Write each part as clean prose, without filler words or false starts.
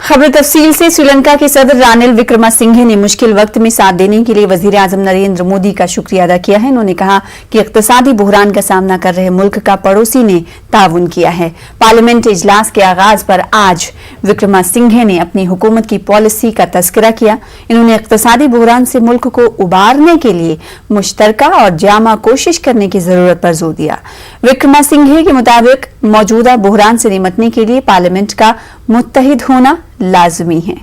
खबर तफसील से। श्रीलंका के सदर रानिल विक्रमसिंघे ने मुश्किल वक्त में साथ देने के लिए वजीर आजम नरेंद्र मोदी का शुक्रिया अदा किया है। उन्होंने कहा कि इक्तिसादी बुहरान का सामना कर रहे मुल्क का पड़ोसी ने ताउन किया है। पार्लियामेंट इजलास के आगाज पर आज विक्रमसिंघे ने अपनी हुकूमत की पॉलिसी का तस्करा किया। इन्होंने इक्तिसादी बुहरान से मुल्क को उबारने के लिए मुश्तरका और जामा कोशिश करने की जरूरत पर जोर दिया। विक्रमसिंघे के मुताबिक मौजूदा बुहरान से निपटने के लिए पार्लियामेंट का मुत्तहिद होना लाजमी है।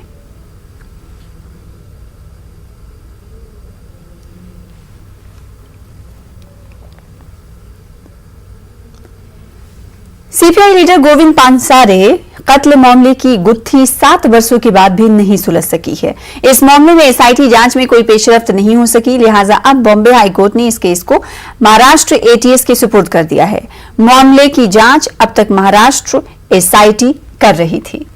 सीपीआई लीडर गोविंद पानसारे कत्ल मामले की गुत्थी 7 वर्षों के बाद भी नहीं सुलझ सकी है। इस मामले में एसआईटी जांच में कोई पेशरफ्त नहीं हो सकी, लिहाजा अब बॉम्बे हाईकोर्ट ने इस केस को महाराष्ट्र एटीएस के सुपुर्द कर दिया है। मामले की जांच अब तक महाराष्ट्र एसआईटी कर रही थी।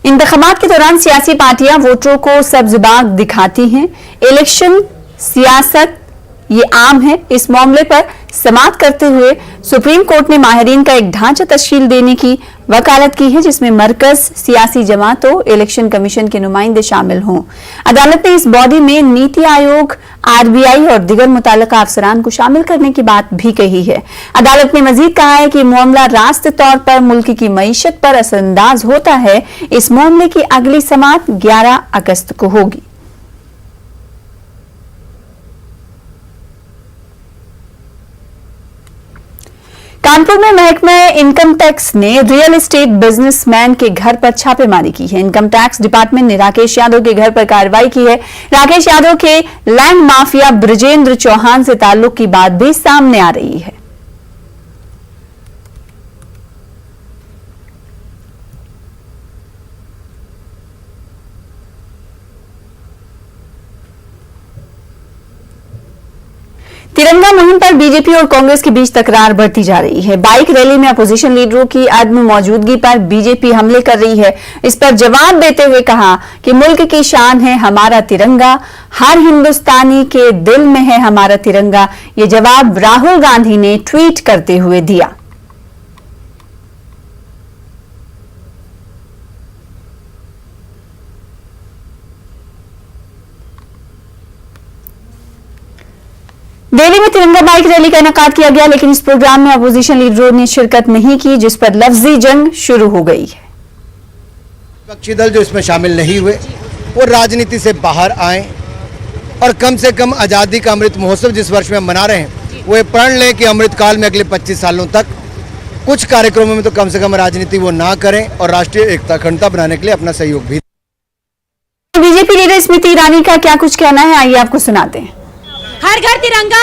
इंतखाबात के दौरान सियासी पार्टियां वोटरों को सब्ज बाग दिखाती हैं। इलेक्शन सियासत ये आम है। इस मामले पर समाअत करते हुए सुप्रीम कोर्ट ने माहिरीन का एक ढांचा तश्कील देने की वकालत की है, जिसमें मरकज, सियासी जमातों, इलेक्शन कमीशन के नुमाइंदे शामिल हों। अदालत ने इस बॉडी में नीति आयोग, आरबीआई और दिगर मुताल्लिका अफसरान को शामिल करने की बात भी कही है। अदालत ने मजीद कहा है कि मामला रास्त तौर पर मुल्क की मईशत पर असरअंदाज होता है। इस मामले की अगली समाअत 11 अगस्त को होगी। कानपुर में महकमा इनकम टैक्स ने रियल एस्टेट बिजनेसमैन के घर पर छापेमारी की है। इनकम टैक्स डिपार्टमेंट ने राकेश यादव के घर पर कार्रवाई की है। राकेश यादव के लैंड माफिया ब्रजेंद्र चौहान से ताल्लुक की बात भी सामने आ रही है। तिरंगा मुहिम पर बीजेपी और कांग्रेस के बीच तकरार बढ़ती जा रही है। बाइक रैली में अपोजिशन लीडरों की अदम मौजूदगी पर बीजेपी हमले कर रही है। इस पर जवाब देते हुए कहा कि मुल्क की शान है हमारा तिरंगा, हर हिंदुस्तानी के दिल में है हमारा तिरंगा। ये जवाब राहुल गांधी ने ट्वीट करते हुए दिया। दिल्ली में तिरंगा बाइक रैली का इनेकाद किया गया, लेकिन इस प्रोग्राम में अपोजिशन लीडरों ने शिरकत नहीं की, जिस पर लफ्जी जंग शुरू हो गई है। विपक्षी दल जो इसमें शामिल नहीं हुए वो राजनीति से बाहर आए और कम से कम आज़ादी का अमृत महोत्सव जिस वर्ष में हम मना रहे हैं वो प्रण लें कि अमृत काल में अगले 25 सालों तक कुछ कार्यक्रमों में तो कम से कम राजनीति वो ना करें और राष्ट्रीय एकता अखंडता बनाने के लिए अपना सहयोग भी। बीजेपी लीडर स्मृति ईरानी का क्या कुछ कहना है, आइए आपको सुनाते हैं। हर घर तिरंगा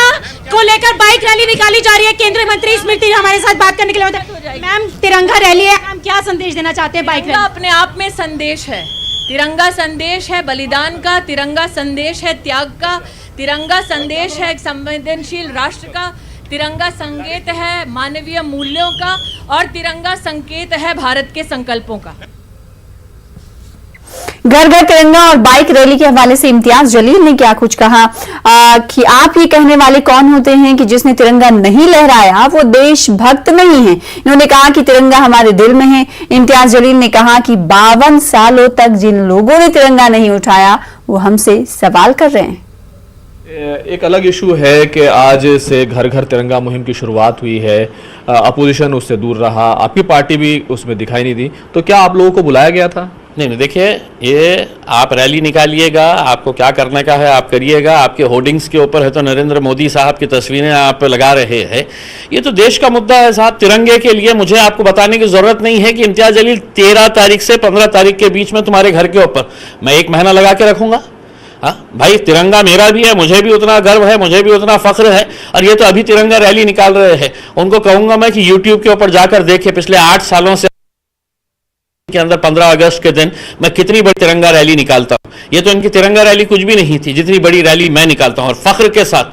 को लेकर बाइक रैली निकाली जा रही है। केंद्रीय मंत्री स्मृति हमारे साथ बात करने के लिए। मैम, तिरंगा रैली है, हम क्या संदेश देना चाहते हैं? बाइक रैली अपने आप में संदेश है। तिरंगा संदेश है बलिदान का, तिरंगा संदेश है त्याग का, तिरंगा संदेश है एक संवेदनशील राष्ट्र का, तिरंगा संकेत है मानवीय मूल्यों का और तिरंगा संकेत है भारत के संकल्पों का। घर घर तिरंगा और बाइक रैली के हवाले से इम्तियाज जलील ने क्या कुछ कहा कि आप ये कहने वाले कौन होते हैं कि जिसने तिरंगा नहीं लहराया वो देशभक्त नहीं है। इन्होंने कहा कि तिरंगा हमारे दिल में है। इम्तियाज जलील ने कहा कि 52 सालों तक जिन लोगों ने तिरंगा नहीं उठाया वो हमसे सवाल कर रहे हैं। एक अलग इशू है कि आज से घर घर तिरंगा मुहिम की शुरुआत हुई है, अपोजिशन उससे दूर रहा, आपकी पार्टी भी उसमें दिखाई नहीं दी, तो क्या आप लोगों को बुलाया गया था? नहीं, देखिए, ये आप रैली निकालिएगा, आपको क्या करने का है आप करिएगा। आपके होर्डिंग्स के ऊपर है तो नरेंद्र मोदी साहब की तस्वीरें आप लगा रहे हैं। ये तो देश का मुद्दा है साहब। तिरंगे के लिए मुझे आपको बताने की ज़रूरत नहीं है कि इम्तियाज जलील 13 तारीख से 15 तारीख के बीच में तुम्हारे घर के ऊपर मैं 1 महीना लगा के रखूँगा। हाँ भाई, तिरंगा मेरा भी है, मुझे भी उतना गर्व है, मुझे भी उतना फख्र है। और ये तो अभी तिरंगा रैली निकाल रहे हैं। उनको कहूँगा मैं कि यूट्यूब के ऊपर जाकर देखे पिछले 8 सालों से के अंदर 15 अगस्त के दिन मैं कितनी बड़ी तिरंगा रैली निकालता हूं। ये तो इनकी तिरंगा रैली कुछ भी नहीं थी जितनी बड़ी रैली मैं निकालता हूं। और फख्र के साथ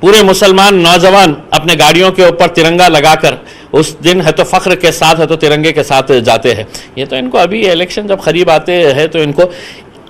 पूरे मुसलमान नौजवान अपने गाड़ियों के ऊपर तिरंगा लगाकर उस दिन है तो फख्र के साथ है तो तिरंगे के साथ जाते हैं। ये तो इनको अभी इलेक्शन जब करीब आते हैं तो इनको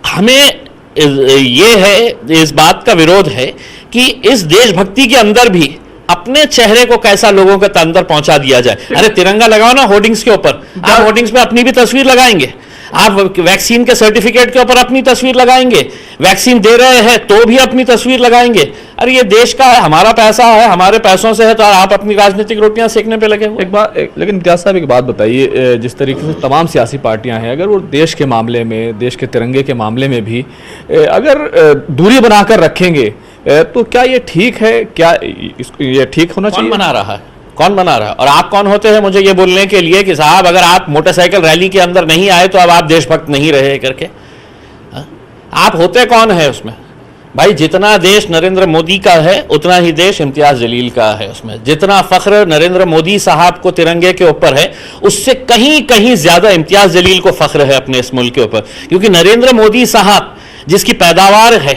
हमें ये है, इस बात का विरोध है कि इस देशभक्ति के अंदर भी अपने चेहरे को कैसा लोगों के अंदर पहुंचा दिया जाए। अरे तिरंगा लगाओ ना होर्डिंग्स के ऊपर, आप होर्डिंग्स पे अपनी भी तस्वीर लगाएंगे, आप वैक्सीन के सर्टिफिकेट के ऊपर अपनी तस्वीर लगाएंगे, वैक्सीन दे रहे हैं तो भी अपनी तस्वीर लगाएंगे। अरे ये देश का है, हमारा पैसा है, हमारे पैसों से है, तो आप अपनी राजनीतिक रोटियां सेकने पे लगे हुए। लेकिन इम्तियाज साहब एक बात बताइए, जिस तरीके से तमाम सियासी पार्टियां हैं, अगर वो देश के मामले में, देश के तिरंगे के मामले में भी अगर दूरी बनाकर रखेंगे तो क्या ये ठीक है? क्या ये ठीक होना चाहिए? कौन बना रहा है? कौन बना रहा है? और आप कौन होते हैं मुझे ये बोलने के लिए कि साहब अगर आप मोटरसाइकिल रैली के अंदर नहीं आए तो अब आप देशभक्त नहीं रहे करके? आप होते कौन है उसमें? भाई जितना देश नरेंद्र मोदी का है उतना ही देश इम्तियाज जलील का है। उसमें जितना फख्र नरेंद्र मोदी साहब को तिरंगे के ऊपर है, उससे कहीं कहीं ज्यादा इम्तियाज जलील को फख्र है अपने इस मुल्क के ऊपर। क्योंकि नरेंद्र मोदी साहब जिसकी पैदावार है,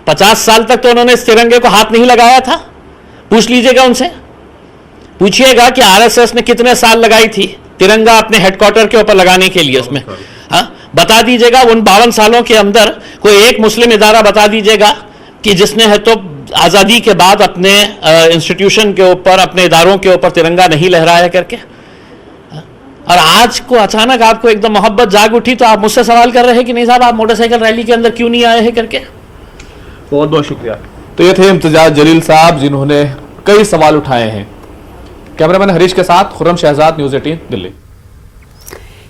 50 साल तक तो उन्होंने इस तिरंगे को हाथ नहीं लगाया था। पूछ लीजिएगा उनसे, पूछिएगा कि आरएसएस ने कितने साल लगाई थी तिरंगा अपने हेडक्वार्टर के ऊपर लगाने के लिए उसमें। बता दीजिएगा उन 52 सालों के अंदर कोई एक मुस्लिम इदारा बता दीजिएगा कि जिसने है तो आज़ादी के बाद अपने इंस्टीट्यूशन के ऊपर, अपने इदारों के ऊपर तिरंगा नहीं लहराया करके। और आज को अचानक आपको एकदम मोहब्बत जाग उठी तो आप मुझसे सवाल कर रहे हैं कि नहीं साहब आप मोटरसाइकिल रैली के अंदर क्यों नहीं आए हैं करके। बहुत बहुत शुक्रिया। तो ये थे इम्तियाज जलील साहब जिन्होंने कई सवाल उठाए हैं। कैमरामैन हरीश के साथ खुर्रम शहजाद, न्यूज़ 18 दिल्ली।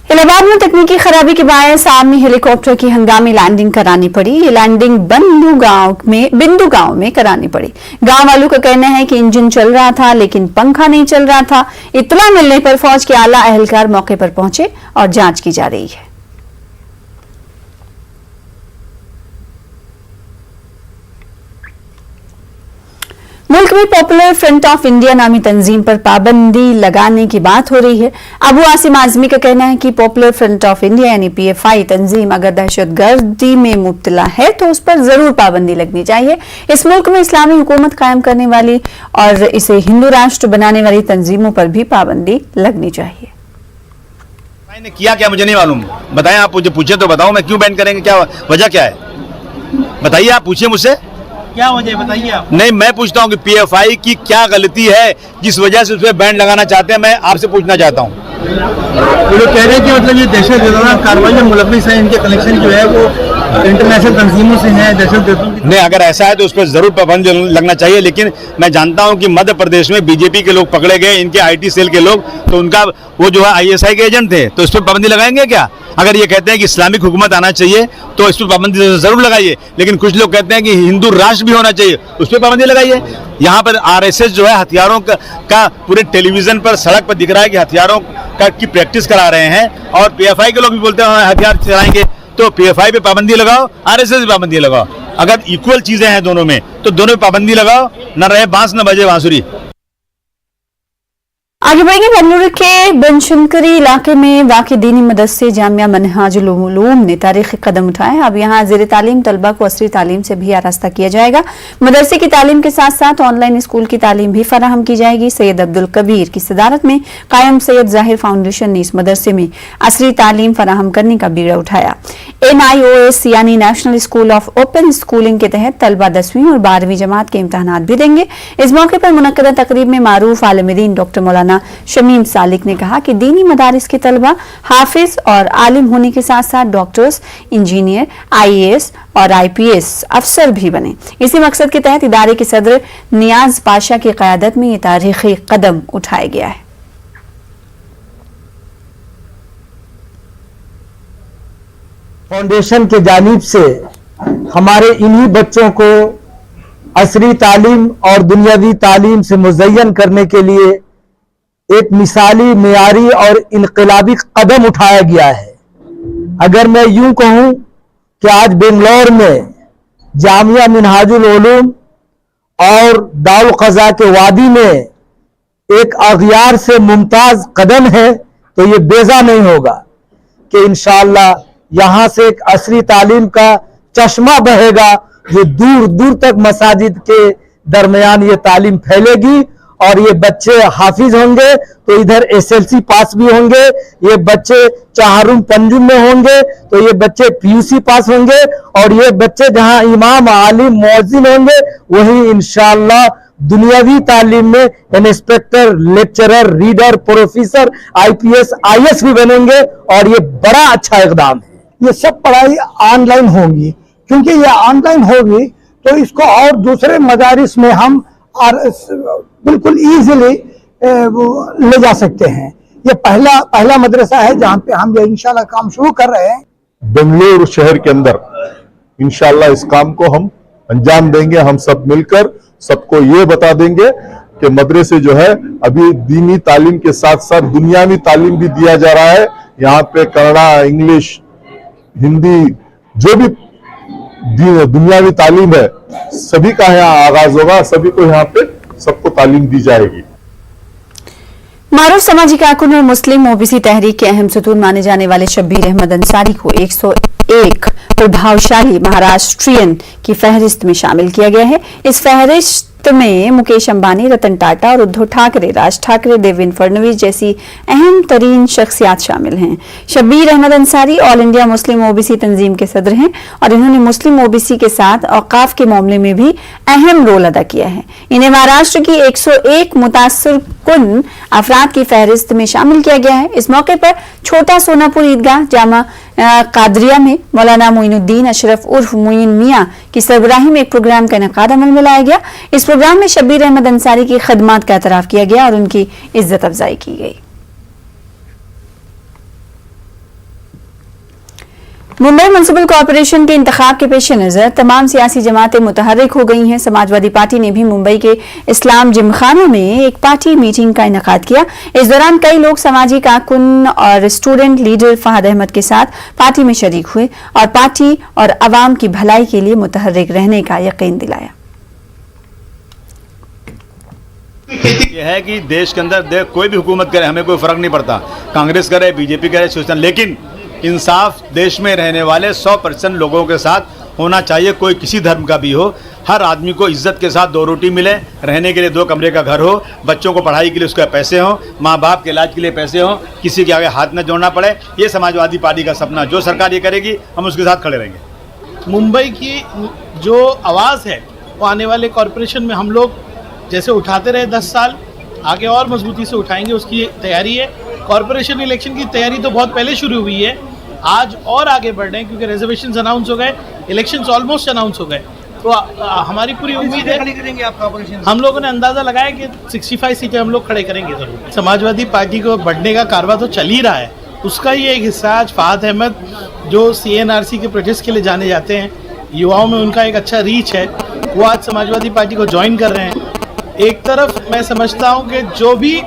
इलाहाबाद में तकनीकी खराबी के बायस आर्मी हेलीकॉप्टर की हंगामी लैंडिंग करानी पड़ी। ये लैंडिंग बिंदु गांव में करानी पड़ी। गांव वालों का कहना है कि इंजन चल रहा था लेकिन पंखा नहीं चल रहा था। इत्तला मिलने पर फौज के आला अहलकार मौके पर पहुंचे और जांच की जा रही है। मुल्क में पॉपुलर फ्रंट ऑफ इंडिया नामी तंजीम पर पाबंदी लगाने की बात हो रही है। अबू आसिम आजमी का कहना है कि पॉपुलर फ्रंट ऑफ इंडिया यानी पीएफआई तंजीम अगर दहशतगर्दी में मुब्तला है तो उस पर जरूर पाबंदी लगनी चाहिए। इस मुल्क में इस्लामी हुकूमत कायम करने वाली और इसे हिंदू राष्ट्र बनाने वाली तंजीमों पर भी पाबंदी लगनी चाहिए। ने किया क्या मुझे नहीं मालूम, बताएं आप मुझे पूछे तो बताओ, मैं क्यों बैन करेंगे, क्या वजह क्या है बताइए, आप पूछिए मुझसे क्या वजह बताइए आप। नहीं मैं पूछता हूँ कि पीएफआई की क्या गलती है जिस वजह से उस पर बैन लगाना चाहते हैं, मैं आपसे पूछना चाहता हूँ। वो लोग कह रहे हैं कि मतलब ये दहशतगर्दाना कार्रवाई में मुलविस है, इनके कनेक्शन जो है वो इंटरनेशनल तंजीमों से हैं, दहशतगर्दों की। नहीं अगर ऐसा है तो उस पर जरूर पाबंदी लगना चाहिए, लेकिन मैं जानता हूं कि मध्य प्रदेश में बीजेपी के लोग पकड़े गए, इनके आईटी सेल के लोग, तो उनका वो जो है आईएसआई के एजेंट थे, तो इस पर पाबंदी लगाएंगे क्या? अगर ये कहते हैं कि इस्लामिक हुकूमत आना चाहिए तो इस पर पाबंदी जरूर लगाइए, लेकिन कुछ लोग कहते हैं कि हिंदू राष्ट्र भी होना चाहिए, उस पर पाबंदी लगाइए। यहाँ पर आरएसएस जो है हथियारों का पूरे टेलीविजन पर सड़क पर दिख रहा है कि हथियारों की प्रैक्टिस करा रहे हैं, और पीएफआई के लोग भी बोलते हैं हथियार चलाएंगे, तो पीएफआई पे पाबंदी लगाओ, आरएसएस पे पाबंदी लगाओ। अगर इक्वल चीजें हैं दोनों में तो दोनों पे पाबंदी लगाओ, न रहे बांस न बजे बांसुरी। आगे बढ़ेंगे। बेंगलुरु के बनशंकरी इलाके में वाक़ दीनी मदरसे जामिया मनहाजुल उलूम ने तारीखी कदम उठाए। अब यहाँ ज़ेर तालीम तलबा को असरी तालीम से भी आरास्ता किया जाएगा। मदरसे की तालीम के साथ साथ ऑनलाइन स्कूल की तालीम भी फराहम की जाएगी। सैयद अब्दुल कबीर की सदारत में कायम सैयद जाहिर फाउंडेशन ने इस मदरसे में असरी तालीम फराहम करने का बीड़ा उठाया। NIOS यानी national school of open schooling के तहत तलबा 10वीं और 12वीं जमात के इम्तहानात भी देंगे। इस मौके पर मुनक्कदा तकरीब में मारूफ आलिम दीन डॉक्टर मौलाना शमीम सालिक ने कहा कि दीनी मदारिस के तलबा हाफिज और आलिम होने के साथ साथ डॉक्टर्स, इंजीनियर, IAS और IPS अफसर भी बने। इसी मकसद के तहत इदारे के सदर नियाज पाशा की क़यादत में ये तारीखी कदम उठाया गया है। फाउंडेशन के जानिब से हमारे इन्हीं बच्चों को असरी तालीम और दुनियावी तालीम से मुज़य्यन करने के लिए एक मिसाली, मियारी और इनकलाबी कदम उठाया गया है। अगर मैं यूं कहूं कि आज बेंगलोर में जामिया मिनहाजुल उलूम और दारुल क़ज़ा के वादी में एक अग़यार से मुमताज़ कदम है तो ये बेजा नहीं होगा कि इंशाअल्लाह यहाँ से एक असरी तालीम का चश्मा बहेगा जो दूर दूर तक मसाजिद के दरमियान ये तालीम फैलेगी, और ये बच्चे हाफिज होंगे तो इधर SLC पास भी होंगे, ये बच्चे चाहरुम पंजुम में होंगे तो ये बच्चे PUC पास होंगे, और ये बच्चे जहां इमाम, आलिम, मुअज्जिन होंगे वहीं इंशाअल्लाह दुनियावी तालीम में inspector, lecturer, reader, professor, IPS, IS भी बनेंगे और ये बड़ा अच्छा इकदाम है। ये सब पढ़ाई ऑनलाइन होगी, क्योंकि ये ऑनलाइन होगी तो इसको और दूसरे मदारिस में हम बिल्कुल इजीली ले जा सकते हैं। ये पहला मदरसा है जहां पे हम ये इंशाल्लाह काम शुरू कर रहे हैं। बेंगलुरु शहर के अंदर इंशाल्लाह इस काम को हम अंजाम देंगे। हम सब मिलकर सबको ये बता देंगे कि मदरसे जो है अभी दीनी तालीम के साथ साथ दुनियावी तालीम भी दिया जा रहा है। यहाँ पे कन्नड़ा, इंग्लिश, हिंदी, जो भी दुनियावी तालीम है सभी का यहाँ आगाज होगा। सभी को यहाँ पे सबको तालीम दी जाएगी। मारूफ समाजी कारकुन और मुस्लिम ओबीसी तहरीक के अहम सतून माने जाने वाले शब्बीर अहमद अंसारी को 101 प्रभावशाली महाराष्ट्रियन की फहरिस्त में शामिल किया गया है। इस फहरिस्त में मुकेश अंबानी, रतन टाटा और उद्धव ठाकरे, राज ठाकरे, देवेंद्र फडणवीस जैसी अहम तरीन शख्सियात शामिल हैं। Shabbir Ahmed Ansari all India Muslim OBC Tanzeem के सदर हैं और इन्होंने मुस्लिम ओबीसी के साथ औकाफ के मामले में भी अहम रोल अदा किया है। इन्हें महाराष्ट्र की 101 मुतासरकुन अफराद की फहरिस्त में शामिल किया गया है। इस मौके पर छोटा सोनापुर ईदगाह जामा कादरिया में मौलाना मोइनुद्दीन अशरफ उर्फ मोइन मियां की सरबराही में एक प्रोग्राम का इनेकाद अमल में लाया गया। इस प्रोग्राम में शब्बीर अहमद अंसारी की खदमात का एतराफ किया गया और उनकी इज्जत अफजाई की गई। मुंबई म्युनिसिपल कॉरपोरेशन के इंतखाब के पेश नजर तमाम सियासी जमातें मुतहर्रिक हो गई हैं। समाजवादी पार्टी ने भी मुंबई के इस्लाम जिमखाना में एक पार्टी मीटिंग का इनेकाद किया। इस दौरान कई लोग समाजी कारकुन और स्टूडेंट लीडर फहद अहमद के साथ पार्टी में शरीक हुए और पार्टी और अवाम की भलाई के लिए मुतहर्रिक रहने का यकीन दिलाया। यह है कि देश के अंदर कोई भी हुकूमत करे हमें कोई फर्क नहीं पड़ता, कांग्रेस करे, बीजेपी करे, शिवसेना, लेकिन इंसाफ देश में रहने वाले 100% लोगों के साथ होना चाहिए। कोई किसी धर्म का भी हो, हर आदमी को इज्जत के साथ 2 रोटी मिले, रहने के लिए 2 कमरे का घर हो, बच्चों को पढ़ाई के लिए उसके पैसे हों, माँ बाप के इलाज के लिए पैसे हों, किसी के आगे हाथ न जोड़ना पड़े। ये समाजवादी पार्टी का सपना, जो सरकार ये करेगी हम उसके साथ खड़े रहेंगे। मुंबई की जो आवाज़ है वो आने वाले कॉरपोरेशन में हम लोग जैसे उठाते रहे 10 साल, आगे और मजबूती से उठाएंगे, उसकी तैयारी है। कॉरपोरेशन इलेक्शन की तैयारी तो बहुत पहले शुरू हुई है, आज और आगे बढ़ रहे हैं क्योंकि रिजर्वेशंस अनाउंस हो गए, इलेक्शंस ऑलमोस्ट अनाउंस हो गए। तो हमारी पूरी उम्मीद है करेंगे आप कॉरपोरेशन। हम लोगों ने अंदाज़ा लगाया कि 65 सीटें हम लोग खड़े करेंगे ज़रूर। समाजवादी पार्टी को बढ़ने का कारवा तो चल ही रहा है, उसका ही एक हिस्सा आज फहद अहमद जो CNRC के प्रोजेक्ट्स के लिए जाने जाते हैं, युवाओं में उनका एक अच्छा रीच है, वो आज समाजवादी पार्टी को ज्वाइन कर रहे हैं। एक तरफ मैं समझता हूँ कि जो भी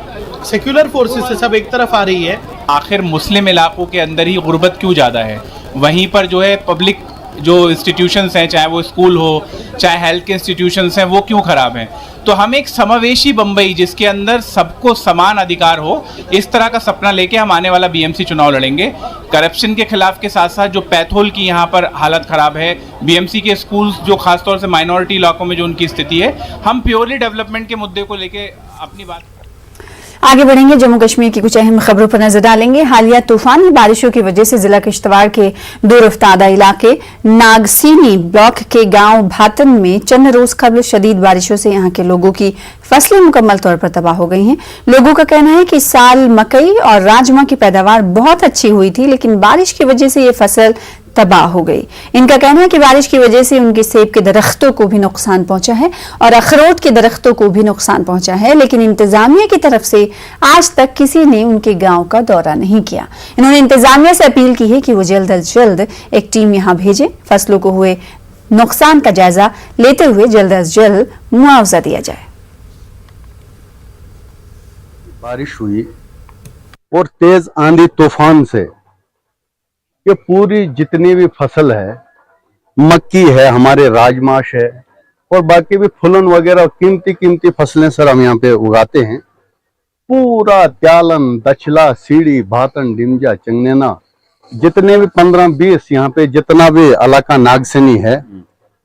सेक्युलर फोर्सेस से सब एक तरफ आ रही है। आखिर मुस्लिम इलाकों के अंदर ही गुर्बत क्यों ज़्यादा है? वहीं पर जो है पब्लिक जो इंस्टीट्यूशंस हैं, चाहे वो स्कूल हो चाहे हेल्थ के इंस्टीट्यूशंस हैं, वो क्यों ख़राब हैं? तो हम एक समावेशी बम्बई जिसके अंदर सबको समान अधिकार हो, इस तरह का सपना लेके हम आने वाला BMC चुनाव लड़ेंगे। करप्शन के खिलाफ के साथ साथ जो पैथोल की यहाँ पर हालत ख़राब है, BMC के स्कूल्स जो खासतौर से माइनॉरिटी इलाकों में जो उनकी स्थिति है, हम प्योरली डेवलपमेंट के मुद्दे को लेके अपनी बात आगे बढ़ेंगे। जम्मू कश्मीर की कुछ अहम खबरों पर नजर डालेंगे। हालिया तूफानी बारिशों की वजह से जिला किश्तवाड़ के दूरअफ्तादा इलाके नागसीनी ब्लॉक के गांव भातन में चंद रोज कबल शदीद बारिशों से यहां के लोगों की फसलें मुकम्मल तौर पर तबाह हो गई हैं। लोगों का कहना है कि इस साल मकई और राजमा की पैदावार बहुत अच्छी हुई थी, लेकिन बारिश की वजह से ये फसल तबाह हो गई। इनका कहना है कि बारिश की वजह से उनके सेब के दरख्तों को भी नुकसान पहुंचा है और अखरोट के दरख्तों को भी नुकसान पहुंचा है, लेकिन इंतजामिया की तरफ से आज तक किसी ने उनके गांव का दौरा नहीं किया। इन्होंने इंतजामिया से अपील की है कि वो जल्द अज जल्द एक टीम यहां भेजें, फसलों को हुए नुकसान का जायजा लेते हुए जल्द अज जल्द मुआवजा दिया जाए। बारिश हुई और तेज आंधी तूफान से ये पूरी जितनी भी फसल है, मक्की है, हमारे राजमाश है और बाकी भी फूलन वगैरह कीमती फसलें सर हम यहाँ पे उगाते हैं। पूरा त्यालन, दछला, सीढ़ी, भातन, डिमजा, चंगनेना, जितने भी 15-20 यहाँ पे जितना भी इलाका नागसनी है,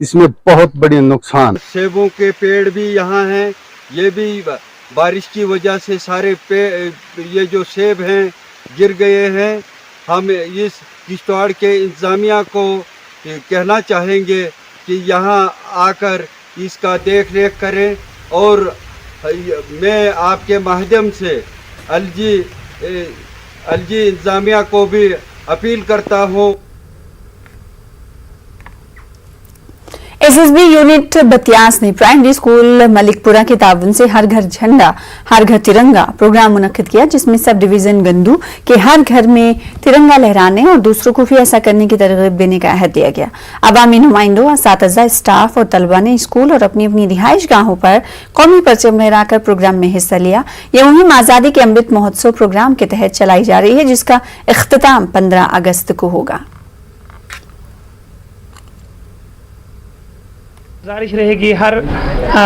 इसमें बहुत बड़ी नुकसान। सेबों के पेड़ भी यहाँ हैं, ये भी बारिश की वजह से सारे ये जो सेब हैं गिर गए हैं। हम इस किश्तवाड़ के इंतजामिया को कहना चाहेंगे कि यहाँ आकर इसका देख रेख करें और मैं आपके माध्यम से एलजी इंतज़ामिया को भी अपील करता हूँ। एसएसबी यूनिट बतियास ने प्राइमरी स्कूल मलिकपुरा के ताउन से हर घर झंडा हर घर तिरंगा प्रोग्राम मुनक्किद किया, जिसमें सब डिवीजन गंदू के हर घर में तिरंगा लहराने और दूसरों को भी ऐसा करने की तरगीब देने का अहद दिया गया। अवामी नुमाइंदों, असातिज़ा, स्टाफ और तलबा ने स्कूल और अपनी अपनी रिहाइश गाहों पर कौमी परचम लहराकर प्रोग्राम में हिस्सा लिया। यह मुहिम आज़ादी के अमृत महोत्सव प्रोग्राम के तहत चलाई जा रही है, जिसका इख्तिताम 15 अगस्त को होगा। गुजारिश रहेगी हर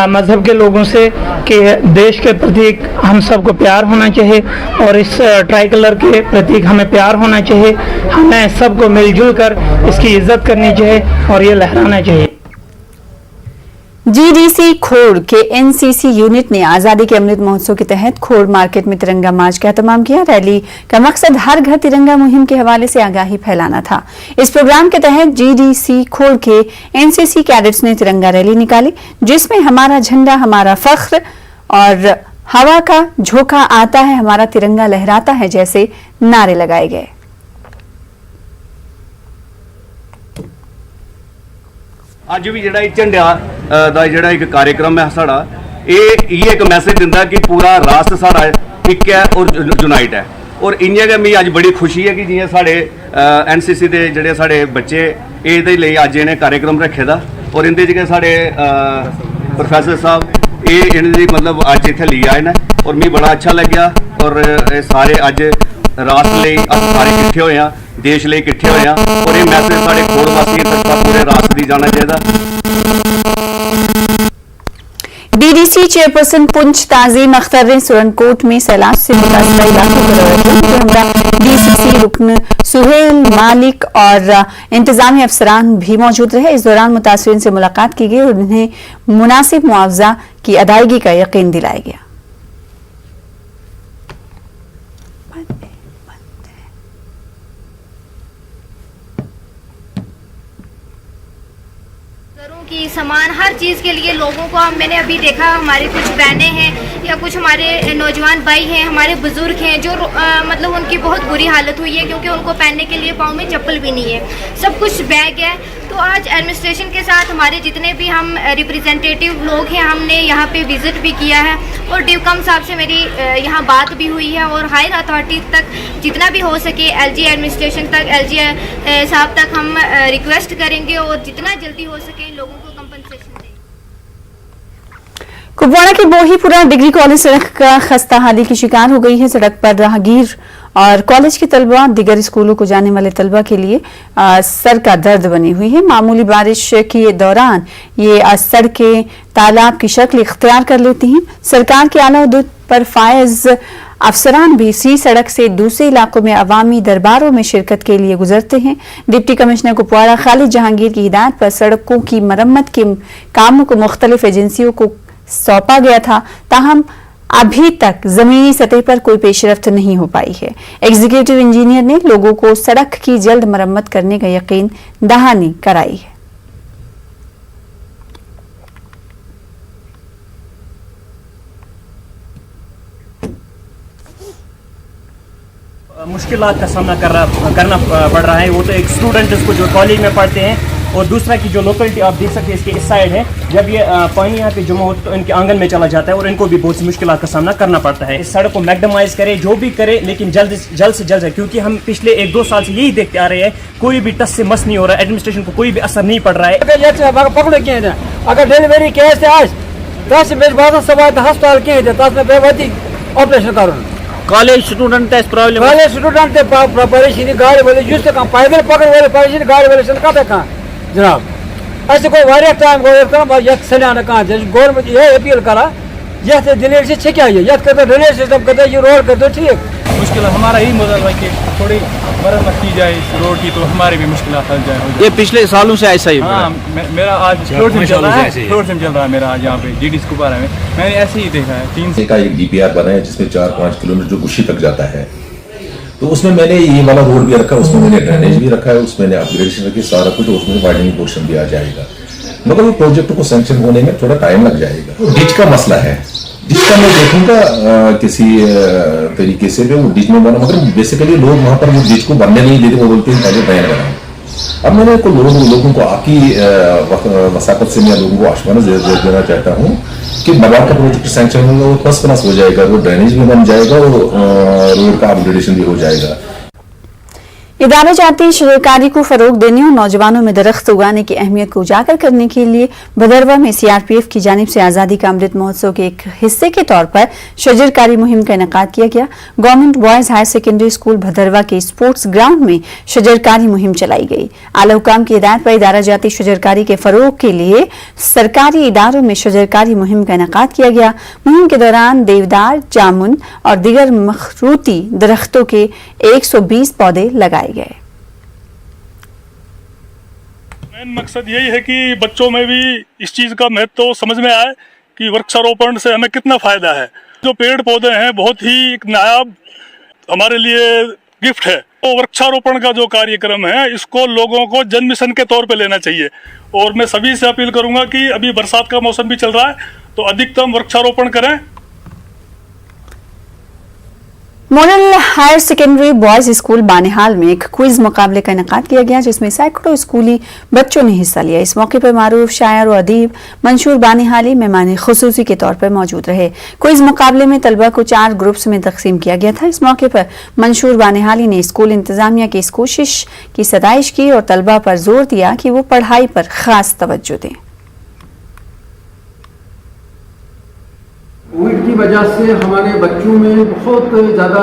मजहब के लोगों से कि देश के प्रतीक हम सबको प्यार होना चाहिए और इस ट्राई कलर के प्रतीक हमें प्यार होना चाहिए। हमें सबको मिलजुल कर इसकी इज्जत करनी चाहिए और ये लहराना चाहिए। जीडीसी खोड़ के एनसीसी यूनिट ने आजादी के अमृत महोत्सव के तहत खोड़ मार्केट में तिरंगा मार्च का एहतमाम किया। रैली का मकसद हर घर तिरंगा मुहिम के हवाले से आगाही फैलाना था। इस प्रोग्राम के तहत जीडीसी खोड़ के एनसीसी कैडेट्स ने तिरंगा रैली निकाली, जिसमें हमारा झंडा हमारा फख्र और हवा का झोंका आता है हमारा तिरंगा लहराता है जैसे नारे लगाए गए। ਅੱਜ ਵੀ ਜਿਹੜਾ ਝੰਡਿਆਂ ਦਾ ਜਿਹੜਾ ਇੱਕ कार्यक्रम है साड़ा ये एक मैसेज दिंदा कि पूरा राष्ट्र साड़ा एक है और यूनाइट है। और इ'यां गै मिगी अज बड़ी खुशी है कि जि'यां साढ़े एनसीसी दे जेह्ड़े साढ़े बच्चे एह्दे लेई अज इ'नें कार्यक्रम रखे दा और इंदे च गै साढ़े प्रोफेसर साहब इ'नें दी मतलब अज इत्थै लेई आए न और मिगी बड़ा अच्छा लग्गेआ। और सारे अज राष्ट्र लेई अस सारे किट्ठे होए आं, देश लेई किट्ठे होए आं और ये मैसेज साढ़े खोड़ वासियों तक पूरे राष्ट्र दी जाना चाहिए। डीडीसी चेयरपर्सन पुंछ ताजीम अख्तर ने सुरनकोट में सैलाब से मुतासर इलाकों का दौरा किया। हमरा डीसीसी रुकन सुहेल मालिक और इंतजामी अफसरान भी मौजूद रहे। इस दौरान मुतासरीन से मुलाकात की गई और उन्हें मुनासिब मुआवजा की अदायगी का यकीन दिलाया गया। कि सामान हर चीज़ के लिए लोगों को मैंने अभी देखा, हमारे कुछ बहनें हैं या कुछ हमारे नौजवान भाई हैं, हमारे बुजुर्ग हैं जो मतलब उनकी बहुत बुरी हालत हुई है क्योंकि उनको पहनने के लिए पाँव में चप्पल भी नहीं है, सब कुछ बैग है। तो आज एडमिनिस्ट्रेशन के साथ हमारे जितने भी हम रिप्रेजेंटेटिव लोग हैं हमने यहाँ पे विज़िट भी किया है और डिवकम साहब से मेरी यहाँ बात भी हुई है और हायर अथॉरिटी तक जितना भी हो सके एलजी एडमिनिस्ट्रेशन तक, एलजी साहब तक हम रिक्वेस्ट करेंगे और जितना जल्दी हो सके लोगों को कंपनसेशन दें। कुपवाड़ा के बोहीपुरा डिग्री कॉलेज सड़क का खस्ता हाली की शिकार हो गई है। सड़क पर राहगीर और कॉलेज के तलबा दिगर स्कूलों को जाने वाले तलबा के लिए सर का दर्द बनी हुई है। मामूली बारिश के दौरान ये सड़कें तालाब की शक्ल इख्तियार कर लेती हैं। सरकार के आला हुदूद पर फायज अफसरान भी इसी सड़क से दूसरे इलाकों में अवामी दरबारों में शिरकत के लिए गुजरते हैं। डिप्टी कमिश्नर कुपवाड़ा खालिद जहांगीर की हिदायत पर सड़कों की मरम्मत के कामों को मुख्तलिफ एजेंसियों को सौंपा गया था, ताहम अभी तक जमीनी सतह पर कोई पेशरफ्त नहीं हो पाई है। एग्जीक्यूटिव इंजीनियर ने लोगों को सड़क की जल्द मरम्मत करने का यकीन दहानी कराई है। मुश्किलात का सामना करना पड़ रहा है। वो तो एक स्टूडेंट इसको जो कॉलेज में पढ़ते हैं और दूसरा की जो लोकेलिटी आप देख सकते हैं इसके इस साइड है, जब ये पानी यहाँ पे जमा हो तो इनके आंगन में चला जाता है और इनको भी बहुत सी मुश्किलात का सामना करना पड़ता है। इस सड़क को मैक्सिमाइज करे जो भी करे लेकिन जल्द से जल्द है, क्योंकि हम पिछले 1-2 साल से यही देखते आ रहे हैं कोई भी टस से मस नहीं हो रहा है, एडमिनिस्ट्रेशन को कोई भी असर नहीं पड़ रहा है। अगर डिलीवरी केस हस्पताल ऑपरेशन कर college student problem college student परेशानी गाड़ी वाले जिस पैदल पकड़ वाले परेशानी गाड़ी वाले कत जनाब अस गो टाइम गो ये सलियान कह गवर्नमेंट ये अपील करा ये दिल्ली से क्या ये ड्रेनेज सिस्टम कर ये रोड कर दो ठीक। मुश्किल हमारा यही मतलब है कि थोड़ी मरम्मत की जाए इस रोड की तो हमारी भी मुश्किल हल जाए। ये पिछले सालों से ऐसा ही हाँ, मेरा आज फ्लोर सिम चल रहा है मेरा आज यहाँ पे डीडीसी कुपवाड़ा में मैंने ऐसे ही देखा है। 3 का एक डीपीआर बना है जिसमें 4-5 किलोमीटर जो गुशी तक जाता है, तो उसमें मैंने ये वाला रोड भी रखा, उसमें मैंने ड्रेनेज भी रखा है, उसमें मैंने अपग्रेडेशन रखी सारा कुछ, उसमें वाइडनिंग पोर्शन भी आ जाएगा। मगर वो प्रोजेक्ट को सैंक्शन होने में थोड़ा टाइम लग जाएगा। डिच का मसला है, डिच का मैं देखूंगा किसी तरीके से जो डिच में बना, मगर बेसिकली लोग वहां पर वो डिच को बनने नहीं देते, वो बोलते हैं पहले बैन बनाओ। अब मैंने लोगों को आपकी वसाकत से मैं लोगों को आश्वासन देना चाहता हूँ कि मबाद का प्रोजेक्ट सैंक्शन होगा, वो फर्स्ट क्लास हो जाएगा, वो ड्रेनेज भी बन जाएगा और रोड का अपग्रेडेशन भी हो जाएगा। इदारा जाती शजरकारी को फरोग देने और नौजवानों में दरख्त उगाने की अहमियत को उजागर करने के लिए भदरवा में सीआरपीएफ की जानिब से आज़ादी का अमृत महोत्सव के एक हिस्से के तौर पर शजरकारी मुहिम का इनेकाद किया गया। Government boys higher secondary school Bhaderwah के स्पोर्ट्स ग्राउंड में शजरकारी मुहिम चलाई गई। आला हुकाम की हिदायत पर इदारा जाती शजरकारी के फरोग के लिए सरकारी इदारों में शजरकारी मुहिम का इनेकाद किया गया। मुहिम के दौरान देवदार, जामुन और दीगर मखरूती दरख्तों के 120 पौधे लगाए गए। मेन मकसद यही है कि बच्चों में भी इस चीज का महत्व समझ में आए कि वृक्षारोपण से हमें कितना फायदा है। जो पेड़ पौधे हैं बहुत ही एक नायाब हमारे लिए गिफ्ट है। तो वृक्षारोपण का जो कार्यक्रम है इसको लोगों को जन मिशन के तौर पे लेना चाहिए और मैं सभी से अपील करूंगा कि अभी बरसात का मौसम भी चल रहा है तो अधिकतम वृक्षारोपण करें। Model higher secondary boys school Banihal में एक क्विज मुकाबले का इनेकाद किया गया जिसमें सैकड़ों स्कूली बच्चों ने हिस्सा लिया। इस मौके पर मारूफ शायर और अदीब मंशूर बानिहाली मेहमान खुसूसी के तौर पर मौजूद रहे। क्विज मुकाबले में तलबा को 4 ग्रुप्स में तकसीम किया गया था। इस मौके पर मंशूर बानिहाली ने स्कूल इंतजामिया की इस कोशिश की सताइश की और तलबा पर जोर दिया कि वो पढ़ाई पर खास तवज्जो दें। कोविड की वजह से हमारे बच्चों में बहुत ज़्यादा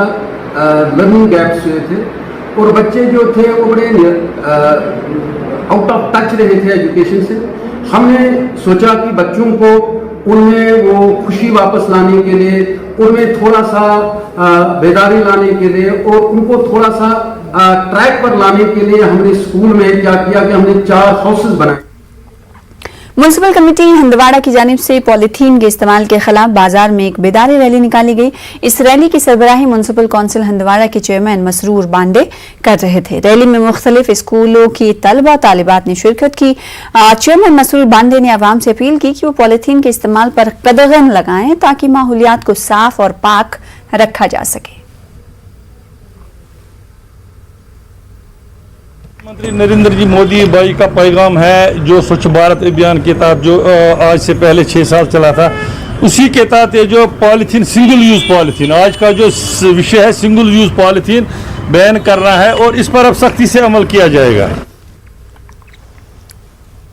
लर्निंग गैप्स हुए थे और बच्चे जो थे वो बड़े आउट ऑफ टच रहे थे एजुकेशन से। हमने सोचा कि बच्चों को उनमें वो खुशी वापस लाने के लिए, उनमें थोड़ा सा बेदारी लाने के लिए और उनको थोड़ा सा ट्रैक पर लाने के लिए हमने स्कूल में क्या किया कि हमने 4 हाउसेस बनाए। म्युनिसिपल कमेटी हंदवाड़ा की जानिब से पॉलीथीन के इस्तेमाल के खिलाफ बाजार में एक बेदारी रैली निकाली गई। इस रैली की सरबराही म्युनिसिपल काउंसिल हंदवाड़ा के चेयरमैन मसरूर बांडे कर रहे थे। रैली में मुख्तलिफ स्कूलों की तलबा तालिबात ने शिरकत की। चेयरमैन मसरूर बांडे ने आवाम से अपील की कि वो पॉलीथीन के इस्तेमाल पर कदगन लगाएं ताकि माहौलियात को साफ और पाक रखा जा सके। प्रधानमंत्री नरेंद्र जी मोदी भाई का पैगाम है जो स्वच्छ भारत अभियान के तहत जो आज से पहले 6 साल चला था, उसी के तहत ये जो पॉलीथीन, सिंगल यूज पॉलीथीन, आज का जो विषय है सिंगल यूज पॉलीथीन बैन कर रहा है और इस पर अब सख्ती से अमल किया जाएगा।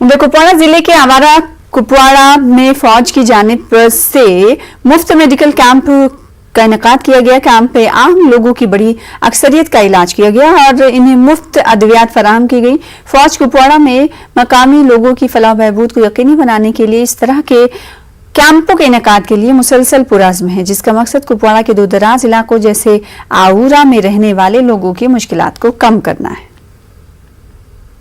कुपवाड़ा जिले के आवारा कुपवाड़ा में फौज की जानिब से मुफ्त मेडिकल कैंप का इनेकाद किया गया। कैंप पे आम लोगों की बड़ी अक्सरियत का इलाज किया गया और इन्हें मुफ्त अद्वियात फराहम की गई। फौज कुपवाड़ा में मकामी लोगों की फलाह बहबूद को यकीनी बनाने के लिए इस तरह के कैंपों के इनेकाद के लिए मुसलसल पुरज़्म है, जिसका मकसद कुपवाड़ा के दूर दराज इलाकों जैसे आऊरा में रहने वाले लोगों की मुश्किलात को कम करना है।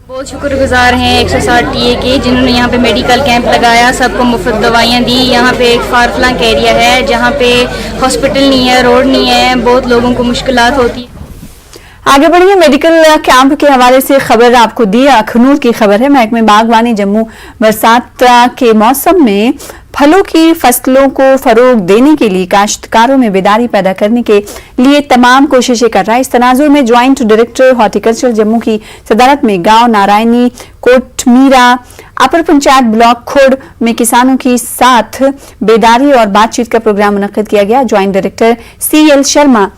बहुत शुक्रगुजार हैं 160 टीए के जिन्होंने यहाँ पे मेडिकल कैंप लगाया, सबको मुफ्त दवाइयाँ दी। यहाँ पे एक फार फ्लंग एरिया है जहाँ पे हॉस्पिटल नहीं है, रोड नहीं है, बहुत लोगों को मुश्किलात होती है। आगे बढ़िए मेडिकल कैंप के हवाले से खबर आपको दी। अखनूर की खबर है। महकमे बागवानी जम्मू बरसात के मौसम में फलों की फसलों को फरोग देने के लिए काश्तकारों में बेदारी पैदा करने के लिए तमाम कोशिशें कर रहा है। इस तनाजुर में ज्वाइंट डायरेक्टर हॉर्टिकल्चर जम्मू की सदारत में गांव नारायणी, कोटमीरा, अपर पंचायत ब्लॉक खुड़ में किसानों के साथ बेदारी और बातचीत का प्रोग्राम मुनक्किद किया गया। ज्वाइंट डायरेक्टर CL शर्मा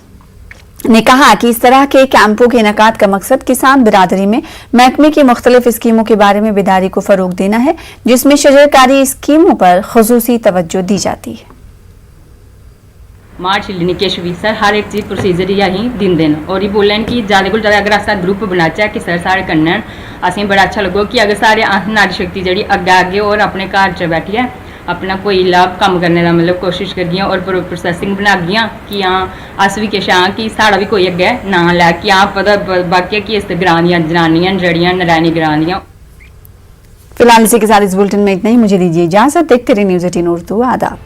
ने कहा कि इस तरह के कैंपों के इनेकाद का मकसद किसान बिरादरी में महकमे की मुख्तलिफ स्कीमों के बारे में बेदारी को फरोग देना है, जिसमें शजरकारी स्कीमों पर खुसूसी तवज्जो दी जाती है। मार्च लेने के सर हर एक चीज़ प्रोसीजर यही दिन देना और ये बोलन कि ज़्यादा को ज़्यादा अगर अस ग्रुप बनाचे कि सर सारे करन असें बड़ा अच्छा लगो कि अगर सारे नारी शक्ति जी अग्गे आगे और अपने घर च बैठिए अपना कोई लाभ कम करने का मतलब कोशिश करगियां और प्रोसैसिंग बनागियां कि हाँ अस भी किश हाँ कि साड़ा भी कोई अग्गे ना लै कि हाँ पता बाकी कि इस ग्रां दियां जनानियां जड़ियां नारायणी ग्रां दियां। फिलहाल इसी के साथ इस बुलेटिन में इतना ही। मुझे दीजिए इजाजत। देखते रहिए न्यूज़ 18 उर्दू। आदाब।